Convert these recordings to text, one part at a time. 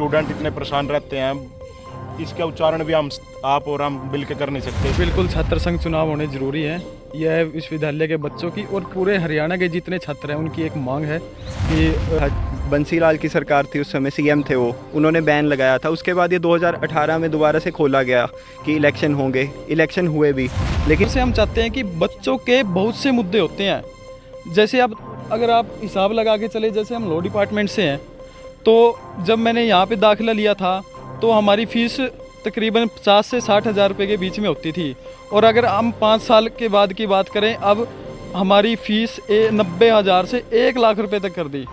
Student इतने परेशान रहते हैं, इसका उच्चारण भी आप और हम मिल के कर नहीं सकते। बिल्कुल छात्र संघ चुनाव होने ज़रूरी है। यह विश्वविद्यालय के बच्चों की और पूरे हरियाणा के जितने छात्र हैं उनकी एक मांग है कि बंसीलाल की सरकार थी, उस समय सीएम थे वो, उन्होंने बैन लगाया था। उसके बाद ये 2018 में दोबारा से खोला गया कि इलेक्शन होंगे, इलेक्शन हुए भी। लेकिन से हम चाहते हैं कि बच्चों के बहुत से मुद्दे होते हैं, जैसे अब अगर आप हिसाब लगा के चले, जैसे हम लॉ डिपार्टमेंट से हैं, तो जब मैंने यहाँ पे दाखिला लिया था तो हमारी फ़ीस तकरीबन 50 से 60 हज़ार रुपये के बीच में होती थी, और अगर हम 5 साल के बाद की बात करें, अब हमारी फ़ीस 90,000 से 1 लाख रुपए तक कर दी।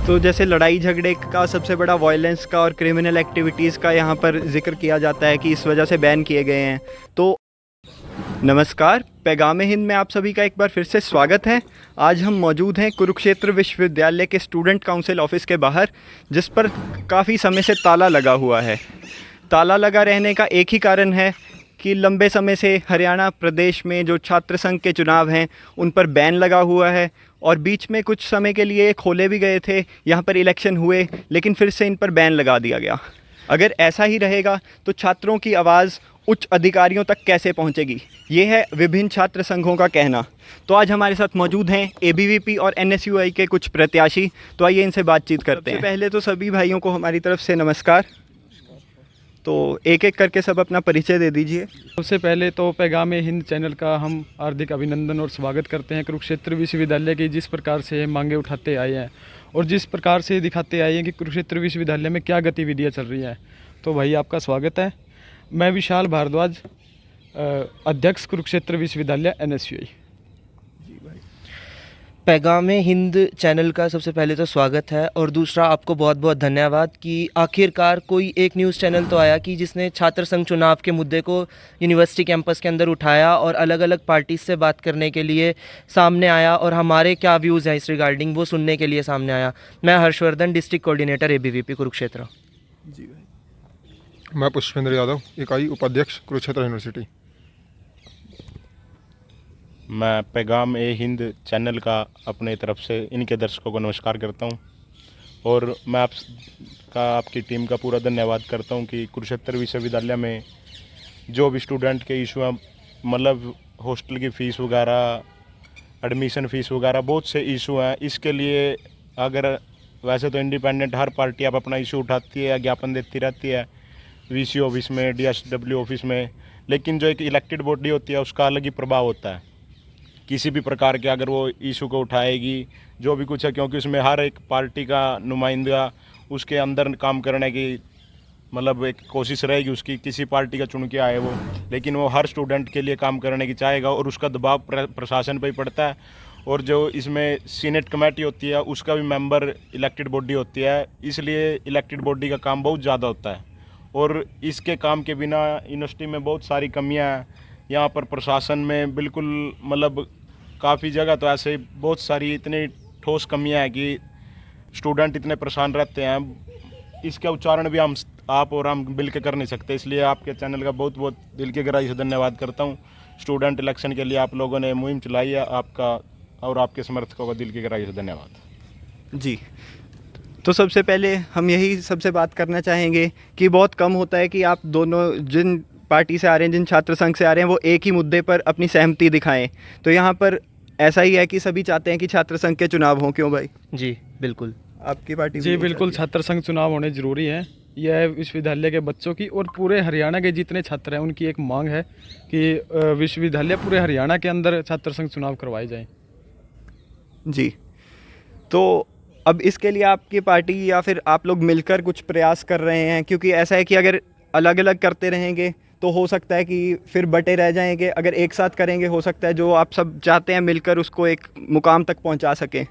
तो जैसे लड़ाई झगड़े का, सबसे बड़ा वायलेंस का और क्रिमिनल एक्टिविटीज़ का यहाँ पर जिक्र किया जाता है कि इस वजह से बैन किए गए हैं। तो नमस्कार, पैगाम हिंद में आप सभी का एक बार फिर से स्वागत है। आज हम मौजूद हैं कुरुक्षेत्र विश्वविद्यालय के स्टूडेंट काउंसिल ऑफिस के बाहर, जिस पर काफ़ी समय से ताला लगा हुआ है। ताला लगा रहने का एक ही कारण है कि लंबे समय से हरियाणा प्रदेश में जो छात्र संघ के चुनाव हैं उन पर बैन लगा हुआ है, और बीच में कुछ समय के लिए खोले भी गए थे, यहाँ पर इलेक्शन हुए, लेकिन फिर से इन पर बैन लगा दिया गया। अगर ऐसा ही रहेगा तो छात्रों की आवाज़ उच्च अधिकारियों तक कैसे पहुंचेगी, ये है विभिन्न छात्र संघों का कहना। तो आज हमारे साथ मौजूद हैं एबीवीपी और एनएसयूआई के कुछ प्रत्याशी, तो आइए इनसे बातचीत करते हैं। पहले तो सभी भाइयों को हमारी तरफ से नमस्कार। तो एक एक करके सब अपना परिचय दे दीजिए। सबसे पहले तो पैगाम हिंद चैनल का हम हार्दिक अभिनंदन और स्वागत करते हैं। कुरुक्षेत्र विश्वविद्यालय की जिस प्रकार से मांगे उठाते आए हैं और जिस प्रकार से दिखाते आए हैं कि कुरुक्षेत्र विश्वविद्यालय में क्या गतिविधियाँ चल रही हैं, तो भाई आपका स्वागत है। मैं विशाल भारद्वाज, अध्यक्ष कुरुक्षेत्र विश्वविद्यालय एनएसयूआई। पैगाम हिंद चैनल का सबसे पहले तो स्वागत है, और दूसरा आपको बहुत बहुत धन्यवाद कि आखिरकार कोई एक न्यूज़ चैनल तो आया कि जिसने छात्र संघ चुनाव के मुद्दे को यूनिवर्सिटी कैंपस के अंदर उठाया और अलग अलग पार्टी से बात करने के लिए सामने आया, और हमारे क्या व्यूज़ हैं इस रिगार्डिंग वो सुनने के लिए सामने आया। मैं Harshvardhan, district coordinator ABVP Kurukshetra. जी भाई। मैं पुष्पेंद्र यादव, इकाई उपाध्यक्ष कुरुक्षेत्र यूनिवर्सिटी। मैं पैगाम हिंद चैनल का अपने तरफ से इनके दर्शकों को नमस्कार करता हूं, और मैं आपकी टीम का पूरा धन्यवाद करता हूं कि कुरुक्षेत्र विश्वविद्यालय में जो भी स्टूडेंट के इशू हैं, मतलब हॉस्टल की फ़ीस वगैरह, एडमिशन फ़ीस वगैरह, बहुत से इशू हैं। इसके लिए अगर वैसे तो इंडिपेंडेंट हर पार्टी आप अपना इशू उठाती है, ज्ञापन देती रहती है वीसी ऑफिस में, डीएसडब्ल्यू ऑफिस में, लेकिन जो एक इलेक्टेड बॉडी होती है उसका अलग ही प्रभाव होता है किसी भी प्रकार के अगर वो इशू को उठाएगी, जो भी कुछ है, क्योंकि उसमें हर एक पार्टी का नुमाइंदा उसके अंदर काम करने की मतलब एक कोशिश रहेगी उसकी, किसी पार्टी का चुन के आए वो, लेकिन वो हर स्टूडेंट के लिए काम करने की चाहेगा, और उसका दबाव प्रशासन पर ही पड़ता है। और जो इसमें सीनेट कमेटी होती है उसका भी मेंबर इलेक्टेड बॉडी होती है, इसलिए इलेक्टेड बॉडी का काम बहुत ज़्यादा होता है, और इसके काम के बिना यूनिवर्सिटी में बहुत सारी कमियाँ हैं। यहाँ पर प्रशासन में बिल्कुल मतलब काफ़ी जगह तो ऐसे बहुत सारी इतनी ठोस कमियां हैं कि स्टूडेंट इतने परेशान रहते हैं, इसका उच्चारण भी आप और हम मिल के कर नहीं सकते। इसलिए आपके चैनल का बहुत बहुत दिल की गहराई से धन्यवाद करता हूँ। स्टूडेंट इलेक्शन के लिए आप लोगों ने मुहिम चलाई है, आपका और आपके समर्थकों का दिल की गहराई से धन्यवाद। जी, तो सबसे पहले हम यही सबसे बात करना चाहेंगे कि बहुत कम होता है कि आप दोनों जिन पार्टी से आ रहे हैं, जिन छात्र संघ से आ रहे हैं, वो एक ही मुद्दे पर अपनी सहमति दिखाएं। तो यहाँ पर ऐसा ही है कि सभी चाहते हैं कि छात्र संघ के चुनाव हों, क्यों भाई? जी बिल्कुल। आपकी पार्टी जी बिल्कुल, छात्र संघ चुनाव होने ज़रूरी है। यह विश्वविद्यालय के बच्चों की और पूरे हरियाणा के जितने छात्र हैं उनकी एक मांग है कि विश्वविद्यालय पूरे हरियाणा के अंदर छात्र संघ चुनाव करवाए जाएँ। जी, तो अब इसके लिए आपकी पार्टी या फिर आप लोग मिलकर कुछ प्रयास कर रहे हैं? क्योंकि ऐसा है कि अगर अलग अलग करते रहेंगे तो हो सकता है कि फिर बटे रह जाएंगे, अगर एक साथ करेंगे हो सकता है जो आप सब चाहते हैं मिलकर उसको एक मुकाम तक पहुंचा सकें।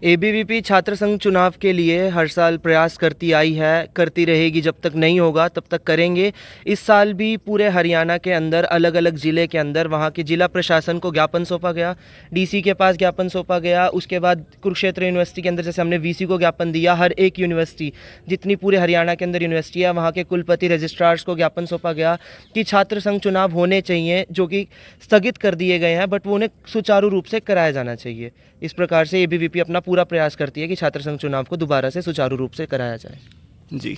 एबीवीपी छात्र संघ चुनाव के लिए हर साल प्रयास करती आई है, करती रहेगी, जब तक नहीं होगा तब तक करेंगे। इस साल भी पूरे हरियाणा के अंदर अलग अलग ज़िले के अंदर वहाँ के ज़िला प्रशासन को ज्ञापन सौंपा गया, डीसी के पास ज्ञापन सौंपा गया, उसके बाद कुरुक्षेत्र यूनिवर्सिटी के अंदर जैसे हमने वीसी को ज्ञापन दिया, हर एक यूनिवर्सिटी जितनी पूरे हरियाणा के अंदर यूनिवर्सिटी है वहाँ के कुलपति रजिस्ट्रार्स को ज्ञापन सौंपा गया कि छात्र संघ चुनाव होने चाहिए, जो कि स्थगित कर दिए गए हैं, बट वो उन्हें सुचारू रूप से कराया जाना चाहिए। इस प्रकार से एबीवीपी अपना पूरा प्रयास करती है कि छात्र संघ चुनाव को दोबारा से सुचारू रूप से कराया जाए। जी।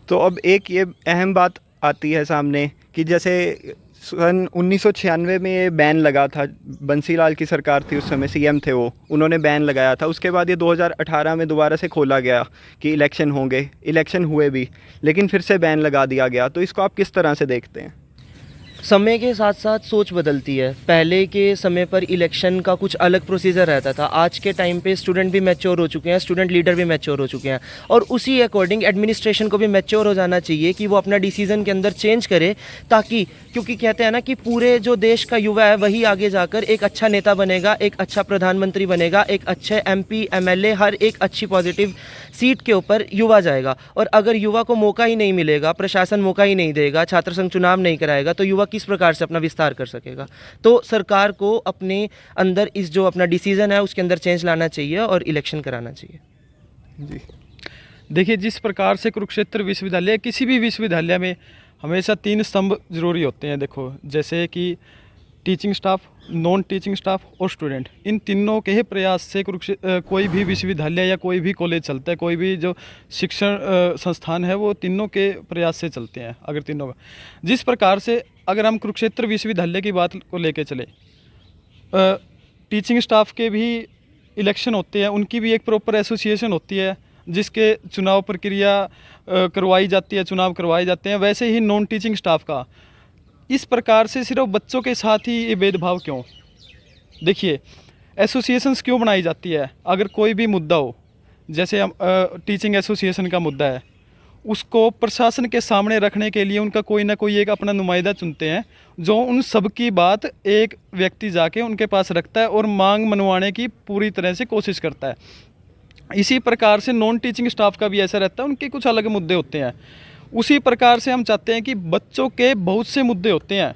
तो अब एक ये अहम बात आती है सामने कि जैसे सन 1996 में ये बैन लगा था, बंसीलाल की सरकार थी उस समय, सीएम थे वो, उन्होंने बैन लगाया था। उसके बाद ये 2018 में दोबारा से खोला गया कि इलेक्शन होंगे, इलेक्शन हुए भी, लेकिन फिर से बैन लगा दिया गया। तो इसको आप किस तरह से देखते हैं? समय के साथ साथ सोच बदलती है। पहले के समय पर इलेक्शन का कुछ अलग प्रोसीजर रहता था। आज के टाइम पे स्टूडेंट भी मैच्योर हो चुके हैं, स्टूडेंट लीडर भी मैच्योर हो चुके हैं, और उसी अकॉर्डिंग एडमिनिस्ट्रेशन को भी मैच्योर हो जाना चाहिए कि वो अपना डिसीजन के अंदर चेंज करे, ताकि, क्योंकि कहते हैं ना कि पूरे जो देश का युवा है वही आगे जाकर एक अच्छा नेता बनेगा, एक अच्छा प्रधानमंत्री बनेगा, एक अच्छे एमपी एमएलए, हर एक अच्छी पॉजिटिव सीट के ऊपर युवा जाएगा। और अगर युवा को मौका ही नहीं मिलेगा, प्रशासन मौका ही नहीं देगा, छात्र संघ चुनाव नहीं कराएगा, तो युवा किस प्रकार से अपना विस्तार कर सकेगा? तो सरकार को अपने अंदर इस जो अपना डिसीजन है उसके अंदर चेंज लाना चाहिए और इलेक्शन कराना चाहिए। जी। देखिए, जिस प्रकार से कुरुक्षेत्र विश्वविद्यालय, किसी भी विश्वविद्यालय में हमेशा 3 स्तंभ जरूरी होते हैं। देखो, जैसे कि teaching staff, non teaching staff और स्टूडेंट, इन तीनों के ही प्रयास से कोई भी विश्वविद्यालय या कोई भी कॉलेज चलता है, कोई भी जो शिक्षण संस्थान है, वो तीनों के प्रयास से चलते हैं। अगर तीनों का, जिस प्रकार से अगर हम कुरुक्षेत्र विश्वविद्यालय की बात को लेके चले, टीचिंग स्टाफ के भी इलेक्शन होते हैं, उनकी भी एक प्रॉपर एसोसिएशन होती है जिसके चुनाव प्रक्रिया करवाई जाती है, चुनाव करवाए जाते हैं। वैसे ही नॉन टीचिंग स्टाफ का इस प्रकार से सिर्फ बच्चों के साथ ही ये भेदभाव क्यों? देखिए, एसोसिएशंस क्यों बनाई जाती है? अगर कोई भी मुद्दा हो, जैसे हम टीचिंग एसोसिएशन का मुद्दा है, उसको प्रशासन के सामने रखने के लिए उनका कोई ना कोई एक अपना नुमाइंदा चुनते हैं, जो उन सब की बात एक व्यक्ति जाके उनके पास रखता है और मांग मनवाने की पूरी तरह से कोशिश करता है। इसी प्रकार से नॉन टीचिंग स्टाफ का भी ऐसा रहता है, उनके कुछ अलग मुद्दे होते हैं। उसी प्रकार से हम चाहते हैं कि बच्चों के बहुत से मुद्दे होते हैं।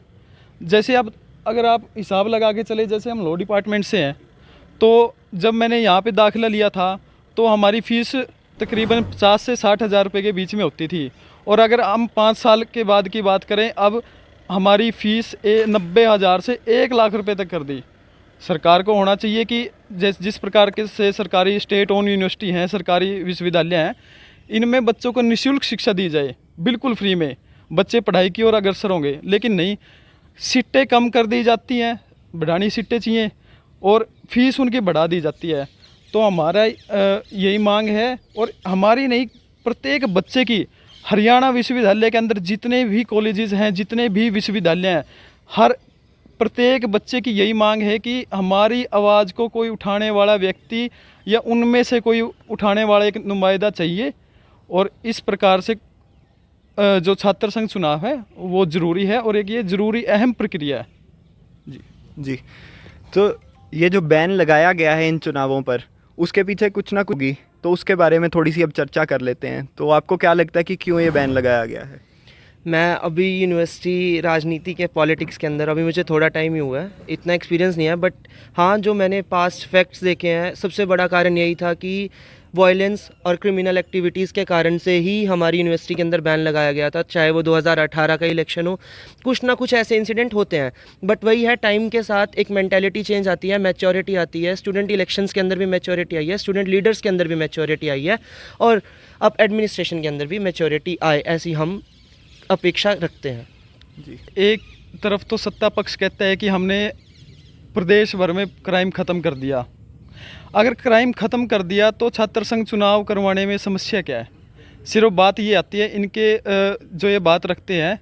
जैसे अब अगर आप हिसाब लगा के चले, जैसे हम लॉ डिपार्टमेंट से हैं, तो जब मैंने यहाँ पे दाखिला लिया था तो हमारी फ़ीस तकरीबन 50 से 60 हज़ार रुपये के बीच में होती थी, और अगर हम 5 साल के बाद की बात करें, अब हमारी फ़ीस 90,000 से 1 लाख रुपये तक कर दी। सरकार को होना चाहिए कि जिस प्रकार के से सरकारी स्टेट ओन यूनिवर्सिटी हैं, सरकारी विश्वविद्यालय हैं, इनमें बच्चों को निःशुल्क शिक्षा दी जाए, बिल्कुल फ्री में। बच्चे पढ़ाई की ओर अग्रसर होंगे। लेकिन नहीं, सीटें कम कर दी जाती हैं, बढ़ानी सीटें चाहिए, और फीस उनकी बढ़ा दी जाती है। तो हमारा यही मांग है, और हमारी नहीं, प्रत्येक बच्चे की, हरियाणा विश्वविद्यालय के अंदर जितने भी कॉलेजेस हैं, जितने भी विश्वविद्यालय हैं, हर प्रत्येक बच्चे की यही मांग है कि हमारी आवाज़ को कोई उठाने वाला व्यक्ति या उनमें से कोई उठाने वाला एक नुमाइंदा चाहिए। और इस प्रकार से जो छात्र संघ चुनाव है वो ज़रूरी है, और एक ये ज़रूरी अहम प्रक्रिया है। जी जी। तो ये जो बैन लगाया गया है इन चुनावों पर, उसके पीछे कुछ ना कुछ होगी, तो उसके बारे में थोड़ी सी अब चर्चा कर लेते हैं। तो आपको क्या लगता है कि क्यों ये बैन लगाया गया है? मैं अभी यूनिवर्सिटी राजनीति के पॉलिटिक्स के अंदर, अभी मुझे थोड़ा टाइम ही हुआ है, इतना एक्सपीरियंस नहीं है, बट हाँ, जो मैंने पास्ट फैक्ट्स देखे हैं, सबसे बड़ा कारण यही था कि वायलेंस और क्रिमिनल एक्टिविटीज़ के कारण से ही हमारी यूनिवर्सिटी के अंदर बैन लगाया गया था। चाहे वो 2018 का इलेक्शन हो, कुछ ना कुछ ऐसे इंसिडेंट होते हैं, बट वही है, टाइम के साथ एक मेंटालिटी चेंज आती है, मैच्योरिटी आती है। स्टूडेंट इलेक्शंस के अंदर भी मैच्योरिटी आई है, स्टूडेंट लीडर्स के अंदर भी मैच्योरिटी आई है, और अब एडमिनिस्ट्रेशन के अंदर भी मैच्योरिटी आए, ऐसी हम अपेक्षा रखते हैं। जी। एक तरफ तो सत्ता पक्ष कहता है कि हमने प्रदेश भर में क्राइम ख़त्म कर दिया। अगर क्राइम ख़त्म कर दिया तो छात्र संघ चुनाव करवाने में समस्या क्या है? सिर्फ बात ये आती है, इनके जो ये बात रखते हैं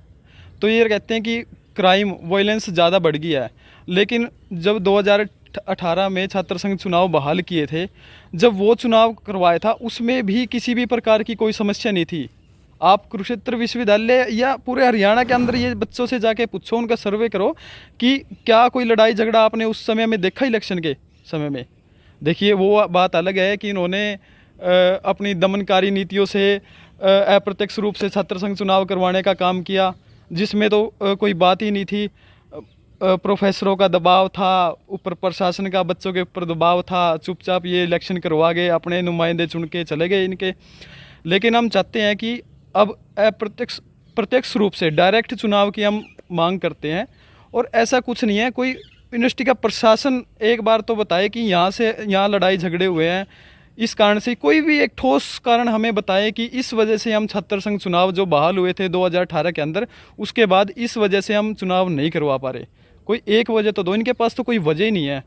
तो ये कहते हैं कि क्राइम वायलेंस ज़्यादा बढ़ गया है। लेकिन जब 2018 में छात्र संघ चुनाव बहाल किए थे, जब वो चुनाव करवाया था, उसमें भी किसी भी प्रकार की कोई समस्या नहीं थी। आप कुरुक्षेत्र विश्वविद्यालय या पूरे हरियाणा के अंदर ये बच्चों से जाके पूछो, उनका सर्वे करो कि क्या कोई लड़ाई झगड़ा आपने उस समय में देखा इलेक्शन के समय में। देखिए, वो बात अलग है कि इन्होंने अपनी दमनकारी नीतियों से अप्रत्यक्ष रूप से छात्र संघ चुनाव करवाने का काम किया, जिसमें तो कोई बात ही नहीं थी। प्रोफेसरों का दबाव था, ऊपर प्रशासन का बच्चों के ऊपर दबाव था, चुपचाप ये इलेक्शन करवा गए, अपने नुमाइंदे चुन के चले गए इनके। लेकिन हम चाहते हैं कि अब प्रत्यक्ष रूप से डायरेक्ट चुनाव की हम मांग करते हैं, और ऐसा कुछ नहीं है। कोई यूनिवर्सिटी का प्रशासन एक बार तो बताए कि यहाँ से यहाँ लड़ाई झगड़े हुए हैं, इस कारण से कोई भी एक ठोस कारण हमें बताए कि इस वजह से हम छात्र संघ चुनाव जो बहाल हुए थे 2018 के अंदर, उसके बाद इस वजह से हम चुनाव नहीं करवा पा रहे। कोई एक वजह तो दो, इनके पास तो कोई वजह ही नहीं है।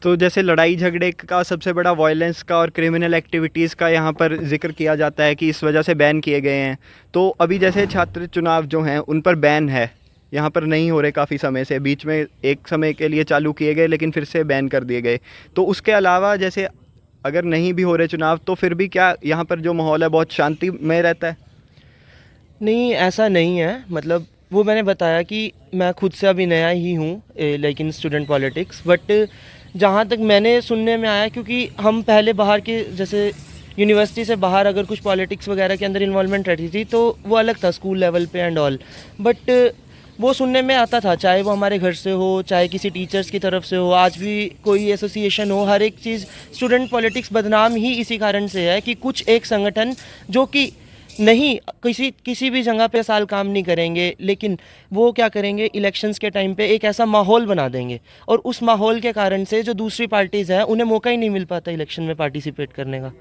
तो जैसे लड़ाई झगड़े का सबसे बड़ा वायलेंस का और क्रिमिनल एक्टिविटीज़ का यहाँ पर जिक्र किया जाता है कि इस वजह से बैन किए गए हैं। तो अभी जैसे छात्र चुनाव जो हैं उन पर बैन है, यहाँ पर नहीं हो रहे काफ़ी समय से, बीच में एक समय के लिए चालू किए गए लेकिन फिर से बैन कर दिए गए। तो उसके अलावा जैसे अगर नहीं भी हो रहे चुनाव तो फिर भी क्या यहाँ पर जो माहौल है बहुत शांतिमय रहता है? नहीं, ऐसा नहीं है। मतलब वो मैंने बताया कि मैं खुद से अभी नया ही हूँ लेकिन स्टूडेंट पॉलिटिक्स, बट जहाँ तक मैंने सुनने में आया, क्योंकि हम पहले बाहर के जैसे यूनिवर्सिटी से बाहर अगर कुछ पॉलिटिक्स वगैरह के अंदर इन्वॉल्वमेंट रहती थी तो वो अलग था, स्कूल लेवल पे एंड ऑल, बट वो सुनने में आता था, चाहे वो हमारे घर से हो, चाहे किसी टीचर्स की तरफ से हो, आज भी कोई एसोसिएशन हो, हर एक चीज़ स्टूडेंट पॉलिटिक्स बदनाम ही इसी कारण से है कि कुछ एक संगठन जो कि नहीं किसी भी जगह पे साल काम नहीं करेंगे, लेकिन वो क्या करेंगे, इलेक्शंस के टाइम पे एक ऐसा माहौल बना देंगे और उस माहौल के कारण से जो दूसरी पार्टीज़ हैं उन्हें मौका ही नहीं मिल पाता इलेक्शन में पार्टिसिपेट करने का।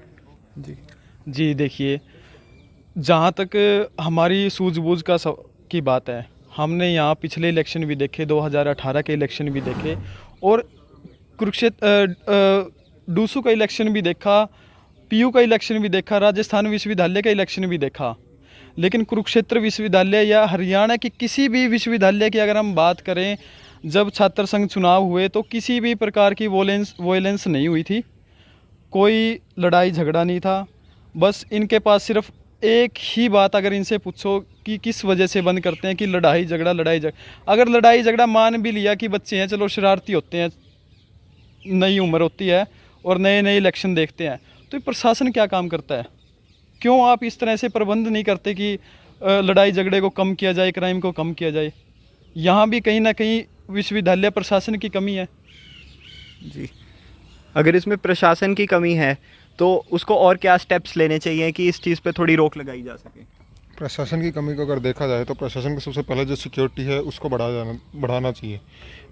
जी देखिए, जहाँ तक हमारी सूझबूझ की बात है, हमने यहाँ पिछले इलेक्शन भी देखे, 2018 के इलेक्शन भी देखे और डूसू का इलेक्शन भी देखा, पीयू का इलेक्शन भी देखा, राजस्थान विश्वविद्यालय का इलेक्शन भी देखा। लेकिन कुरुक्षेत्र विश्वविद्यालय या हरियाणा के किसी भी विश्वविद्यालय की अगर हम बात करें, जब छात्र संघ चुनाव हुए तो किसी भी प्रकार की वॉयलेंस नहीं हुई थी, कोई लड़ाई झगड़ा नहीं था। बस इनके पास सिर्फ एक ही बात, अगर इनसे पूछो कि किस वजह से बंद करते हैं, कि लड़ाई झगड़ा अगर लड़ाई झगड़ा मान भी लिया कि बच्चे हैं, चलो शरारती होते हैं, नई उम्र होती है और नए नए इलेक्शन देखते हैं, तो प्रशासन क्या काम करता है? क्यों आप इस तरह से प्रबंध नहीं करते कि लड़ाई झगड़े को कम किया जाए, क्राइम को कम किया जाए? यहाँ भी कहीं ना कहीं विश्वविद्यालय प्रशासन की कमी है। जी, अगर इसमें प्रशासन की कमी है तो उसको और क्या स्टेप्स लेने चाहिए कि इस चीज़ पे थोड़ी रोक लगाई जा सके? प्रशासन की कमी को अगर देखा जाए तो प्रशासन को सबसे पहले जो सिक्योरिटी है उसको बढ़ाना चाहिए।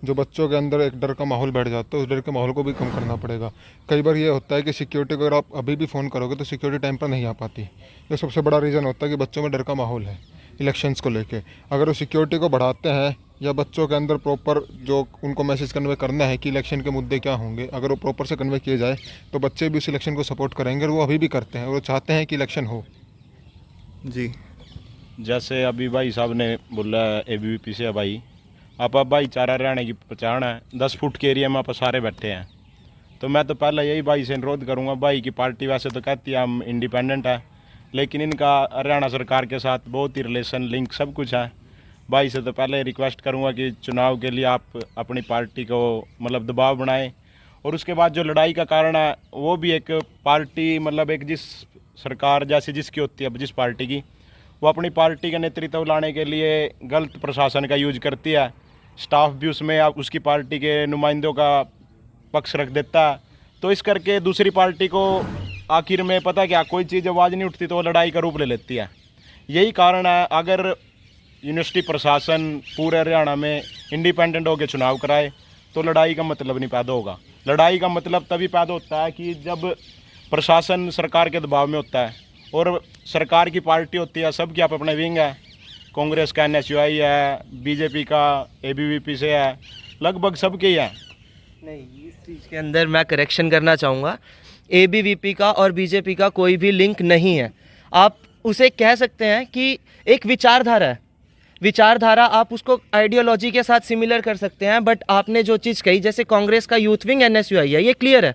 जो बच्चों के अंदर एक डर का माहौल बैठ जाता है, उस डर के माहौल को भी कम करना पड़ेगा। कई बार ये होता है कि सिक्योरिटी को अगर आप अभी भी फ़ोन करोगे तो सिक्योरिटी टाइम पर नहीं आ पाती। ये सबसे बड़ा रीज़न होता है कि बच्चों में डर का माहौल है इलेक्शंस को लेके। अगर वो सिक्योरिटी को बढ़ाते हैं या बच्चों के अंदर प्रॉपर जो उनको मैसेज कन्वे करना है कि इलेक्शन के मुद्दे क्या होंगे, अगर वो प्रॉपर से कन्वे किए जाए तो बच्चे भी उस इलेक्शन को सपोर्ट करेंगे और वो अभी भी करते हैं और वो चाहते हैं कि इलेक्शन हो। जी, जैसे अभी भाई साहब ने बोला ABVP से, भाई आप भाईचारा रहने की पहचान है, 10 फुट के एरिया में आप सारे बैठे हैं, तो मैं तो पहले यही भाई से अनुरोध करूंगा। भाई की पार्टी वैसे तो कहती है हम इंडिपेंडेंट है, लेकिन इनका हरियाणा सरकार के साथ बहुत ही रिलेशन लिंक सब कुछ है। भाई से तो पहले रिक्वेस्ट करूंगा कि चुनाव के लिए आप अपनी पार्टी को मतलब दबाव बनाएं, और उसके बाद जो लड़ाई का कारण है वो भी एक पार्टी मतलब एक जिस सरकार जैसे जिसकी होती है जिस पार्टी की, वो अपनी पार्टी का नेतृत्व लाने के लिए गलत प्रशासन का यूज करती है। स्टाफ भी उसमें आप उसकी पार्टी के नुमाइंदों का पक्ष रख देता है, तो इस करके दूसरी पार्टी को आखिर में पता क्या कोई चीज़ आवाज़ नहीं उठती तो वो लड़ाई का रूप ले लेती है। यही कारण है, अगर यूनिवर्सिटी प्रशासन पूरे हरियाणा में इंडिपेंडेंट होकर चुनाव कराए तो लड़ाई का मतलब नहीं पैदा होगा। लड़ाई का मतलब तभी पैदा होता है कि जब प्रशासन सरकार के दबाव में होता है, और सरकार की पार्टी होती है, सबकी आप अपने विंग है, कांग्रेस का NSUI है, BJP का ABVP से है, लगभग सबके ही है। नहीं, इस चीज़ के अंदर मैं करेक्शन करना चाहूँगा, ABVP का और BJP का कोई भी लिंक नहीं है। आप उसे कह सकते हैं कि एक विचारधारा है, विचारधारा आप उसको आइडियोलॉजी के साथ सिमिलर कर सकते हैं, बट आपने जो चीज़ कही, जैसे कांग्रेस का यूथ विंग NSUI है, ये क्लियर है।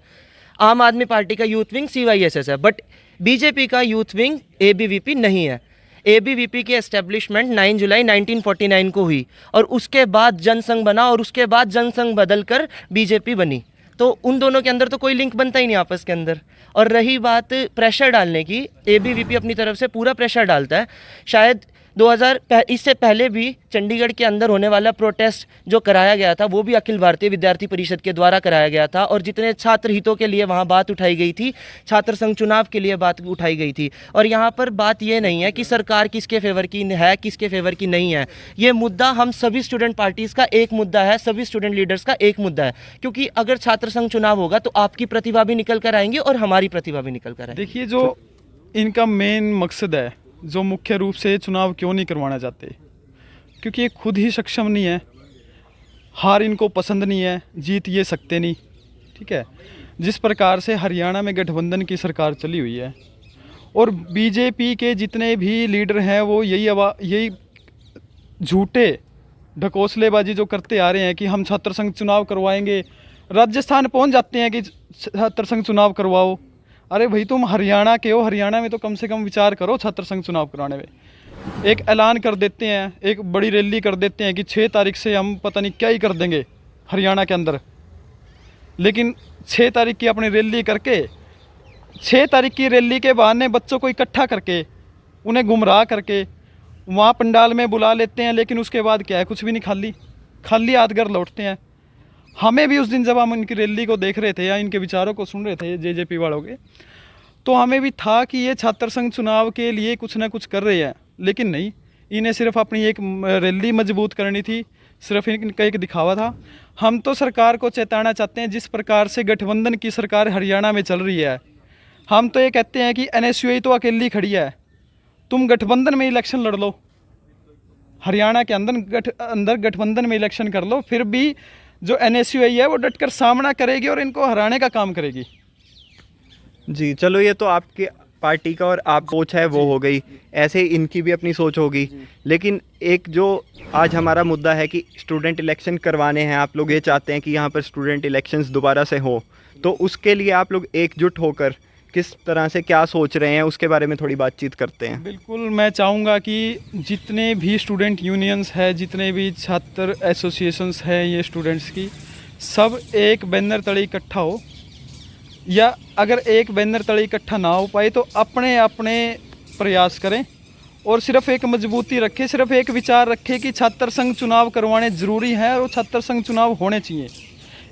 आम आदमी पार्टी का यूथ विंग CYSS है, बट BJP का यूथ विंग ABVP नहीं है। ABVP की एस्टेब्लिशमेंट 9 जुलाई 1949 को हुई और उसके बाद जनसंघ बना और उसके बाद जनसंघ बदलकर BJP बनी, तो उन दोनों के अंदर तो कोई लिंक बनता ही नहीं आपस के अंदर। और रही बात प्रेशर डालने की, ABVP अपनी तरफ से पूरा प्रेशर डालता है। शायद इससे पहले भी चंडीगढ़ के अंदर होने वाला प्रोटेस्ट जो कराया गया था वो भी अखिल भारतीय विद्यार्थी परिषद के द्वारा कराया गया था, और जितने छात्र हितों के लिए वहाँ बात उठाई गई थी, छात्र संघ चुनाव के लिए बात उठाई गई थी। और यहाँ पर बात ये नहीं है कि सरकार किसके फेवर की है, किसके फेवर की नहीं है। ये मुद्दा हम सभी स्टूडेंट पार्टीज़ का एक मुद्दा है, सभी स्टूडेंट लीडर्स का एक मुद्दा है, क्योंकि अगर छात्र संघ चुनाव होगा तो आपकी प्रतिभा भी निकल कर आएंगी और हमारी प्रतिभा भी निकल कर आएंगी। देखिए, जो इनका मेन मकसद है, जो मुख्य रूप से चुनाव क्यों नहीं करवाना चाहते, क्योंकि ये खुद ही सक्षम नहीं है, हार इनको पसंद नहीं है, जीत ये सकते नहीं। ठीक है, जिस प्रकार से हरियाणा में गठबंधन की सरकार चली हुई है और बीजेपी के जितने भी लीडर हैं वो यही झूठे ढकोसलेबाजी जो करते आ रहे हैं कि हम छात्र संघ चुनाव करवाएंगे, राजस्थान पहुंच जाते हैं कि छात्र संघ चुनाव करवाओ। अरे भाई, तुम हरियाणा के हो, हरियाणा में तो कम से कम विचार करो छात्र संघ चुनाव कराने में। एक ऐलान कर देते हैं, एक बड़ी रैली कर देते हैं कि 6 तारीख से हम पता नहीं क्या ही कर देंगे हरियाणा के अंदर, लेकिन 6 तारीख की अपनी रैली करके, 6 तारीख की रैली के बहाने बच्चों को इकट्ठा करके, उन्हें गुमराह करके वहाँ पंडाल में बुला लेते हैं, लेकिन उसके बाद क्या है, कुछ भी नहीं, खाली हाथ घर लौटते हैं। हमें भी उस दिन जब हम इनकी रैली को देख रहे थे या इनके विचारों को सुन रहे थे जेजेपी वालों के, तो हमें भी था कि ये छात्र संघ चुनाव के लिए कुछ ना कुछ कर रहे हैं, लेकिन नहीं, इन्हें सिर्फ अपनी एक रैली मजबूत करनी थी, सिर्फ इनका एक दिखावा था। हम तो सरकार को चेताना चाहते हैं, जिस प्रकार से गठबंधन की सरकार हरियाणा में चल रही है, हम तो ये कहते हैं कि NSUI तो अकेली खड़ी है, तुम गठबंधन में इलेक्शन लड़ लो, हरियाणा के अंदर गठबंधन में इलेक्शन कर लो, फिर भी जो NSUI है वो डटकर सामना करेगी और इनको हराने का काम करेगी। जी, चलो, ये तो आपके पार्टी का और आप सोच है वो हो गई, ऐसे इनकी भी अपनी सोच होगी। लेकिन एक जो आज हमारा मुद्दा है कि स्टूडेंट इलेक्शन करवाने हैं, आप लोग ये चाहते हैं कि यहाँ पर स्टूडेंट इलेक्शंस दोबारा से हो, तो उसके लिए आप लोग एकजुट होकर किस तरह से क्या सोच रहे हैं, उसके बारे में थोड़ी बातचीत करते हैं। बिल्कुल, मैं चाहूँगा कि जितने भी स्टूडेंट यूनियंस है, जितने भी छात्र एसोसिएशंस हैं ये स्टूडेंट्स की, सब एक बैनर तले इकट्ठा हो, या अगर एक बैनर तले इकट्ठा ना हो पाए तो अपने अपने प्रयास करें और सिर्फ एक मजबूती रखें, सिर्फ एक विचार रखें कि छात्र संघ चुनाव करवाने ज़रूरी है और छात्र संघ चुनाव होने चाहिए।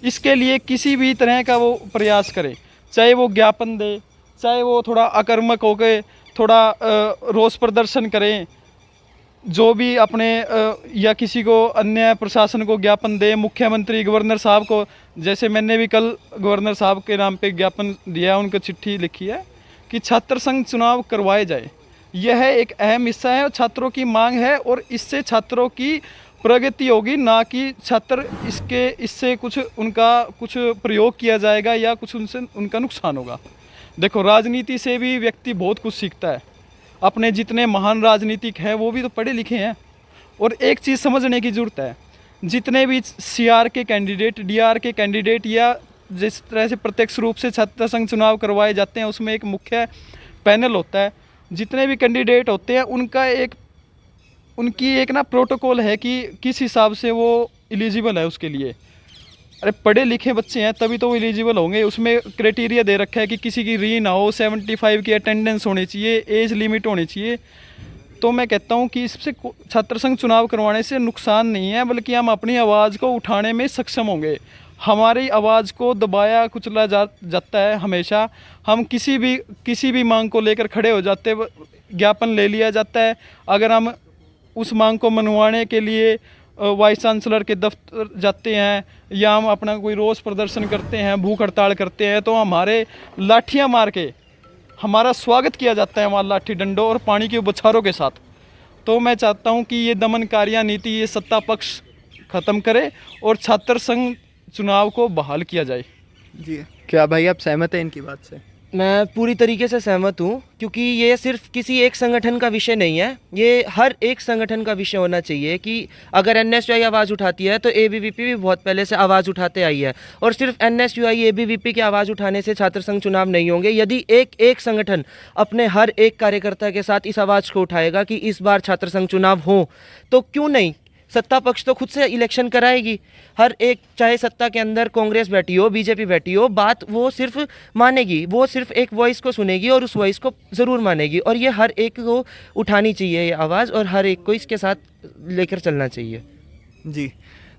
इसके लिए किसी भी तरह का वो प्रयास करें, चाहे वो ज्ञापन दे, चाहे वो थोड़ा आक्रामक हो गए, थोड़ा रोष प्रदर्शन करें, जो भी अपने या किसी को अन्य प्रशासन को ज्ञापन दे, मुख्यमंत्री गवर्नर साहब को, जैसे मैंने भी कल गवर्नर साहब के नाम पे ज्ञापन दिया, उनको चिट्ठी लिखी है कि छात्र संघ चुनाव करवाए जाए। यह एक अहम हिस्सा है और छात्रों की मांग है, और इससे छात्रों की प्रगति होगी, ना कि छात्र इससे कुछ उनका कुछ प्रयोग किया जाएगा या कुछ उनसे उनका नुकसान होगा। देखो, राजनीति से भी व्यक्ति बहुत कुछ सीखता है, अपने जितने महान राजनीतिक हैं वो भी तो पढ़े लिखे हैं। और एक चीज़ समझने की ज़रूरत है, जितने भी CR के कैंडिडेट, DR के कैंडिडेट, या जिस तरह से प्रत्यक्ष रूप से छात्र संघ चुनाव करवाए जाते हैं, उसमें एक मुख्य पैनल होता है, जितने भी कैंडिडेट होते हैं उनकी एक ना प्रोटोकॉल है कि किस हिसाब से वो एलिजिबल है उसके लिए। अरे पढ़े लिखे बच्चे हैं तभी तो वो एलिजिबल होंगे, उसमें क्राइटेरिया दे रखा है कि किसी की री ना हो, 75 की अटेंडेंस होनी चाहिए, एज लिमिट होनी चाहिए। तो मैं कहता हूँ कि इससे छात्र संघ चुनाव करवाने से नुकसान नहीं है, बल्कि हम अपनी आवाज़ को उठाने में सक्षम होंगे। हमारी आवाज़ को दबाया कुचला जाता है हमेशा, हम किसी भी मांग को लेकर खड़े हो जाते, ज्ञापन ले लिया जाता है। अगर हम उस मांग को मनवाने के लिए वाइस चांसलर के दफ्तर जाते हैं या हम अपना कोई रोष प्रदर्शन करते हैं, भूख हड़ताल करते हैं, तो हमारे लाठियां मार के हमारा स्वागत किया जाता है वहाँ लाठी डंडों और पानी के बौछारों के साथ। तो मैं चाहता हूँ कि ये दमनकारियाँ नीति, ये सत्ता पक्ष ख़त्म करे और छात्र संघ चुनाव को बहाल किया जाए। जी, क्या भाई आप सहमत हैं इनकी बात से? मैं पूरी तरीके से सहमत हूँ, क्योंकि ये सिर्फ किसी एक संगठन का विषय नहीं है, ये हर एक संगठन का विषय होना चाहिए कि अगर NSUI आवाज़ उठाती है तो ABVP भी बहुत पहले से आवाज़ उठाते आई है। और सिर्फ NSUI ABVP की आवाज़ उठाने से छात्र संघ चुनाव नहीं होंगे। यदि एक संगठन अपने हर एक कार्यकर्ता के साथ इस आवाज़ को उठाएगा कि इस बार छात्र संघ चुनाव हो, तो क्यों नहीं सत्ता पक्ष तो खुद से इलेक्शन कराएगी। हर एक, चाहे सत्ता के अंदर कांग्रेस बैठी हो, बीजेपी बैठी हो, बात वो सिर्फ मानेगी, वो सिर्फ एक वॉइस को सुनेगी और उस वॉइस को ज़रूर मानेगी। और ये हर एक को उठानी चाहिए ये आवाज़, और हर एक को इसके साथ लेकर चलना चाहिए। जी।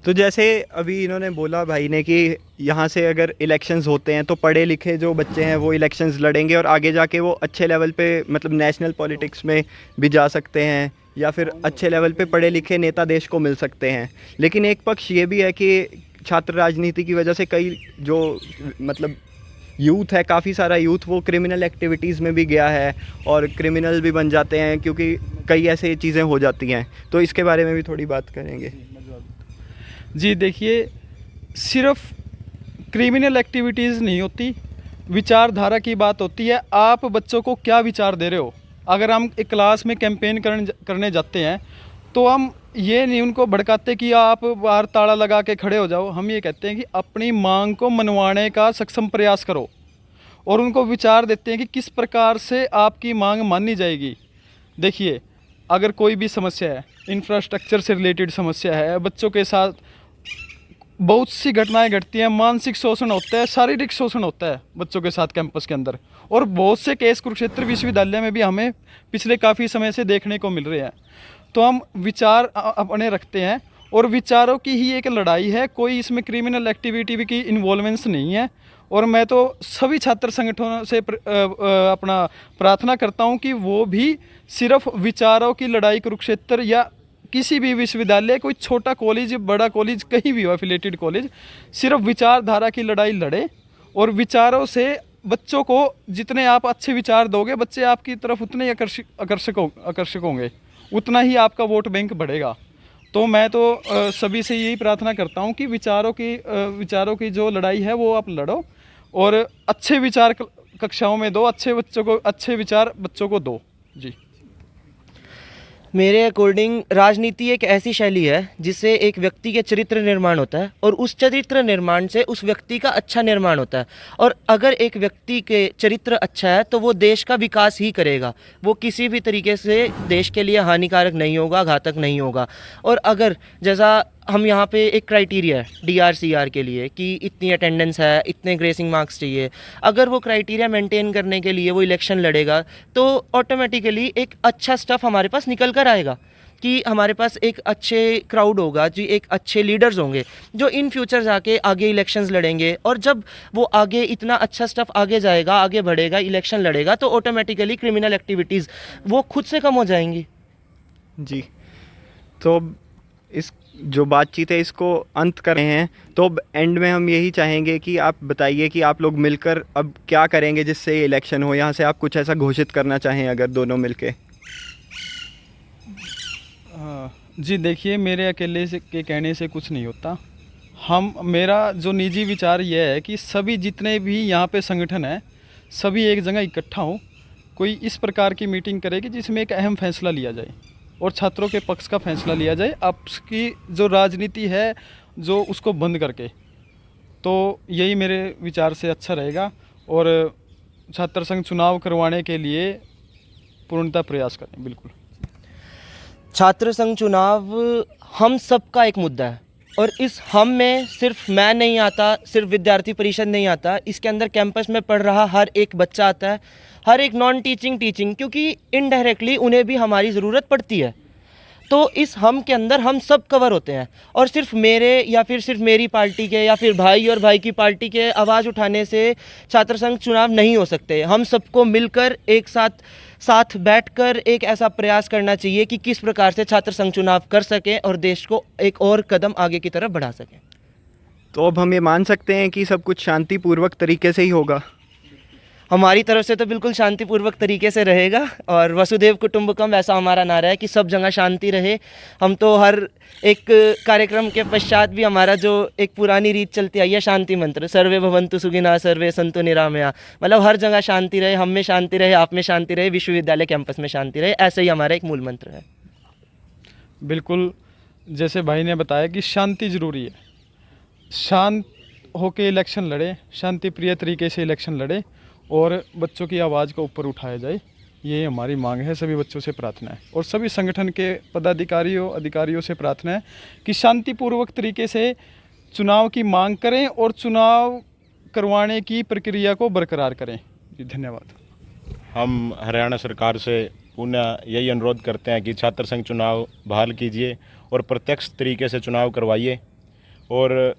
तो जैसे अभी इन्होंने बोला भाई ने कि यहाँ से अगर इलेक्शंस होते हैं तो पढ़े लिखे जो बच्चे हैं वो इलेक्शंस लड़ेंगे और आगे जाके वो अच्छे लेवल पे, मतलब नेशनल पॉलिटिक्स में भी जा सकते हैं, या फिर अच्छे लेवल पे पढ़े लिखे नेता देश को मिल सकते हैं। लेकिन एक पक्ष ये भी है कि छात्र राजनीति की वजह से कई जो मतलब यूथ है, काफ़ी सारा यूथ वो क्रिमिनल एक्टिविटीज़ में भी गया है और क्रिमिनल भी बन जाते हैं, क्योंकि कई ऐसे चीज़ें हो जाती हैं। तो इसके बारे में भी थोड़ी बात करेंगे। जी देखिए, सिर्फ क्रिमिनल एक्टिविटीज़ नहीं होती, विचारधारा की बात होती है। आप बच्चों को क्या विचार दे रहे हो। अगर हम एक क्लास में कैंपेन करने जाते हैं तो हम ये नहीं उनको भड़काते कि आप बाहर ताला लगा के खड़े हो जाओ। हम ये कहते हैं कि अपनी मांग को मनवाने का सक्षम प्रयास करो, और उनको विचार देते हैं कि किस प्रकार से आपकी मांग मानी जाएगी। देखिए, अगर कोई भी समस्या है, इंफ्रास्ट्रक्चर से रिलेटेड समस्या है, बच्चों के साथ बहुत सी घटनाएं घटती हैं, मानसिक शोषण होता है, शारीरिक शोषण होता है बच्चों के साथ कैंपस के अंदर, और बहुत से केस कुरुक्षेत्र विश्वविद्यालय में भी हमें पिछले काफ़ी समय से देखने को मिल रहे हैं। तो हम विचार अपने रखते हैं, और विचारों की ही एक लड़ाई है, कोई इसमें क्रिमिनल एक्टिविटी की इन्वॉल्वमेंस नहीं है। और मैं तो सभी छात्र संगठनों से अपना प्रार्थना करता हूं कि वो भी सिर्फ विचारों की लड़ाई कुरुक्षेत्र या किसी भी विश्वविद्यालय, कोई छोटा कॉलेज, बड़ा कॉलेज, कहीं भी हो एफिलेटेड कॉलेज, सिर्फ विचारधारा की लड़ाई लड़े। और विचारों से बच्चों को जितने आप अच्छे विचार दोगे, बच्चे आपकी तरफ उतने ही आकर्षक होंगे, उतना ही आपका वोट बैंक बढ़ेगा। तो मैं तो सभी से यही प्रार्थना करता हूं कि विचारों की जो लड़ाई है वो आप लड़ो, और अच्छे विचार कक्षाओं में दो, अच्छे विचार बच्चों को दो। जी। मेरे अकॉर्डिंग राजनीति एक ऐसी शैली है जिससे एक व्यक्ति के चरित्र निर्माण होता है, और उस चरित्र निर्माण से उस व्यक्ति का अच्छा निर्माण होता है। और अगर एक व्यक्ति के चरित्र अच्छा है तो वो देश का विकास ही करेगा, वो किसी भी तरीके से देश के लिए हानिकारक नहीं होगा, घातक नहीं होगा। और अगर जैसा हम यहाँ पे एक क्राइटेरिया है DRCR के लिए कि इतनी अटेंडेंस है, इतने ग्रेसिंग मार्क्स चाहिए, अगर वो क्राइटेरिया मेंटेन करने के लिए वो इलेक्शन लड़ेगा तो ऑटोमेटिकली एक अच्छा स्टफ़ हमारे पास निकल कर आएगा, कि हमारे पास एक अच्छे क्राउड होगा जी, एक अच्छे लीडर्स होंगे जो इन फ्यूचर जाके आगे इलेक्शंस लड़ेंगे। और जब वो आगे इतना अच्छा स्टफ़ आगे जाएगा, आगे बढ़ेगा, इलेक्शन लड़ेगा, तो ऑटोमेटिकली क्रिमिनल एक्टिविटीज़ वो खुद से कम हो जाएंगी। जी। तो इस जो बातचीत है इसको अंत कर रहे हैं, तो एंड में हम यही चाहेंगे कि आप बताइए कि आप लोग मिलकर अब क्या करेंगे जिससे ये इलेक्शन हो। यहाँ से आप कुछ ऐसा घोषित करना चाहें अगर दोनों मिलके। जी देखिए, मेरे अकेले से के कहने से कुछ नहीं होता। मेरा जो निजी विचार यह है कि सभी जितने भी यहाँ पे संगठन हैं, सभी एक जगह इकट्ठा हों, कोई इस प्रकार की मीटिंग करे कि जिसमें एक अहम फैसला लिया जाए और छात्रों के पक्ष का फैसला लिया जाए, आपस की जो राजनीति है जो उसको बंद करके। तो यही मेरे विचार से अच्छा रहेगा, और छात्र संघ चुनाव करवाने के लिए पूर्णतः प्रयास करें। बिल्कुल। छात्र संघ चुनाव हम सबका एक मुद्दा है, और इस हम में सिर्फ मैं नहीं आता, सिर्फ विद्यार्थी परिषद नहीं आता, इसके अंदर कैंपस में पढ़ रहा हर एक बच्चा आता है, हर एक नॉन टीचिंग, क्योंकि इनडायरेक्टली उन्हें भी हमारी ज़रूरत पड़ती है। तो इस हम के अंदर हम सब कवर होते हैं, और सिर्फ मेरे या फिर सिर्फ मेरी पार्टी के या फिर भाई और भाई की पार्टी के आवाज़ उठाने से छात्र संघ चुनाव नहीं हो सकते। हम सबको मिलकर एक साथ बैठकर एक ऐसा प्रयास करना चाहिए कि किस प्रकार से छात्र संघ चुनाव कर सकें और देश को एक और कदम आगे की तरफ बढ़ा सकें। तो अब हम ये मान सकते हैं कि सब कुछ शांतिपूर्वक तरीके से ही होगा। हमारी तरफ से तो बिल्कुल शांतिपूर्वक तरीके से रहेगा, और वसुधैव कुटुंबकम ऐसा हमारा नारा है कि सब जगह शांति रहे। हम तो हर एक कार्यक्रम के पश्चात भी हमारा जो एक पुरानी रीत चलती आई है, शांति मंत्र, सर्वे भवन्तु सुखिनः सर्वे सन्तु निरामया, मतलब हर जगह शांति रहे, हम में शांति रहे, आप में शांति रहे, विश्वविद्यालय कैंपस में शांति रहे, ऐसे ही हमारा एक मूल मंत्र है। बिल्कुल, जैसे भाई ने बताया कि शांति ज़रूरी है, शांत होके इलेक्शन लड़े, शांति प्रिय तरीके से इलेक्शन लड़े, और बच्चों की आवाज़ को ऊपर उठाया जाए। ये हमारी मांग है, सभी बच्चों से प्रार्थना है और सभी संगठन के पदाधिकारियों अधिकारियों से प्रार्थना है कि शांतिपूर्वक तरीके से चुनाव की मांग करें और चुनाव करवाने की प्रक्रिया को बरकरार करें। जी धन्यवाद। हम हरियाणा सरकार से पुनः यही अनुरोध करते हैं कि छात्र संघ चुनाव बहाल कीजिए और प्रत्यक्ष तरीके से चुनाव करवाइए। और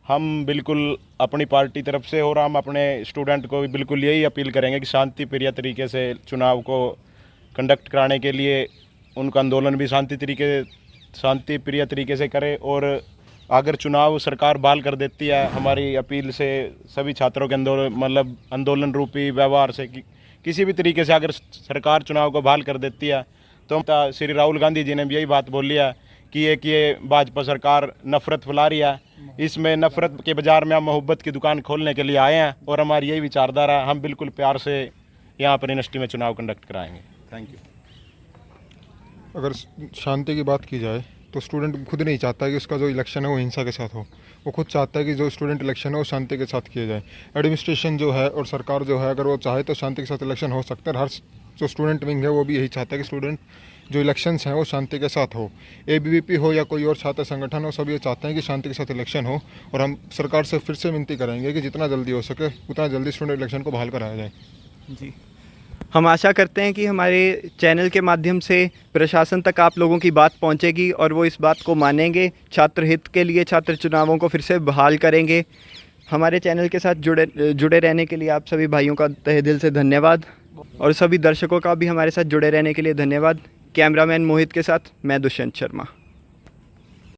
हम बिल्कुल अपनी पार्टी तरफ से और हम अपने स्टूडेंट को भी बिल्कुल यही अपील करेंगे कि शांति प्रिय तरीके से चुनाव को कंडक्ट कराने के लिए उनका आंदोलन भी शांति प्रिय तरीके से करें। और अगर चुनाव सरकार बहाल कर देती है, हमारी अपील से सभी छात्रों के आंदोलन रूपी व्यवहार से किसी भी तरीके से अगर सरकार चुनाव को बहाल कर देती है तो श्री राहुल गांधी जी ने भी यही बात बोली है कि ये भाजपा सरकार नफरत फैला रही है। इसमें नफरत के बाज़ार में हम मोहब्बत की दुकान खोलने के लिए आए हैं और हमारी यही विचारधारा है। हम बिल्कुल प्यार से यहाँ पर यूनिवर्सिटी में चुनाव कंडक्ट कराएंगे। Thank you. अगर शांति की बात की जाए तो स्टूडेंट खुद नहीं चाहता कि उसका जो इलेक्शन है वो हिंसा के साथ हो। वो खुद चाहता है कि जो स्टूडेंट इलेक्शन है वो शांति के साथ किया जाए। एडमिनिस्ट्रेशन जो है और सरकार जो है, अगर वो चाहे तो शांति के साथ इलेक्शन हो सकता है। हर जो स्टूडेंट विंग है वो भी यही चाहता है कि स्टूडेंट जो इलेक्शंस हैं वो शांति के साथ हो। ABVP हो या कोई और छात्र संगठन हो, सब ये चाहते हैं कि शांति के साथ इलेक्शन हो। और हम सरकार से फिर से विनती करेंगे कि जितना जल्दी हो सके उतना जल्दी स्टूडेंट इलेक्शन को बहाल कराया जाए। जी, हम आशा करते हैं कि हमारे चैनल के माध्यम से प्रशासन तक आप लोगों की बात पहुंचेगी और वो इस बात को मानेंगे, छात्र हित के लिए छात्र चुनावों को फिर से बहाल करेंगे। हमारे चैनल के साथ जुड़े रहने के लिए आप सभी भाइयों का तहे दिल से धन्यवाद और सभी दर्शकों का भी हमारे साथ जुड़े रहने के लिए धन्यवाद। कैमरामैन मोहित के साथ मैं दुष्यंत शर्मा।